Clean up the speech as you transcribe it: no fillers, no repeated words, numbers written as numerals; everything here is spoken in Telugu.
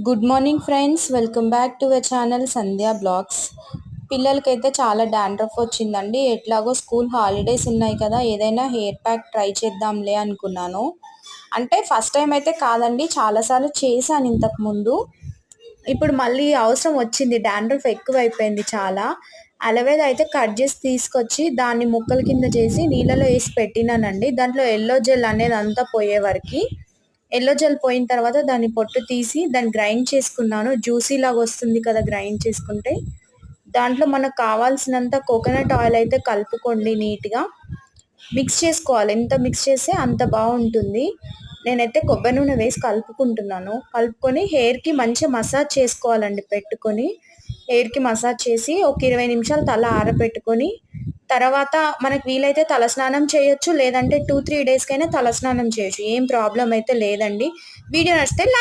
Good morning friends, welcome back to our channel Sandhya blogs. పిల్లలకైతే చాలా డాండ్రఫ్ వచ్చిందండి. ఎట్లాగో స్కూల్ హాలిడేస్ ఉన్నాయి కదా, ఏదైనా హెయిర్ ప్యాక్ ట్రై చేద్దాంలే అనుకున్నాను. అంటే ఫస్ట్ టైం అయితే కాదండి, చాలాసార్లు చేశాను ఇంతకుముందు. ఇప్పుడు మళ్ళీ అవసరం వచ్చింది, డాండ్రఫ్ ఎక్కువైపోయింది చాలా. అలోవెరా అయితే కట్ చేసి తీసుకొచ్చి దాన్ని ముక్కల కింద చేసి నీళ్ళలో వేసి పెట్టినానండి. దాంట్లో ఎల్లో జెల్ అనేది అంతా పోయే వరకు. ఎల్లో జెల్ పోయిన తర్వాత దాన్ని పొట్టు తీసి దాన్ని గ్రైండ్ చేసుకున్నాను. జ్యూసీ లాగా వస్తుంది కదా గ్రైండ్ చేసుకుంటే. దాంట్లో మనకు కావాల్సినంత కోకోనట్ ఆయిల్ అయితే కలుపుకోండి, నీట్గా మిక్స్ చేసుకోవాలి. ఎంత మిక్స్ చేస్తే అంత బాగుంటుంది. నేనైతే కొబ్బరి నూనె వేసి కలుపుకుంటున్నాను. కలుపుకొని హెయిర్కి మంచిగా మసాజ్ చేసుకోవాలండి. పెట్టుకొని హెయిర్కి మసాజ్ చేసి ఒక 20 నిమిషాలు తల ఆరబెట్టుకొని తర్వాత మనకు వీలైతే తలస్నానం చేయొచ్చు, లేదంటే 2-3 డేస్కైనా తలస్నానం చేయొచ్చు. ఏం ప్రాబ్లం అయితే లేదండి. వీడియో నచ్చితే లైక్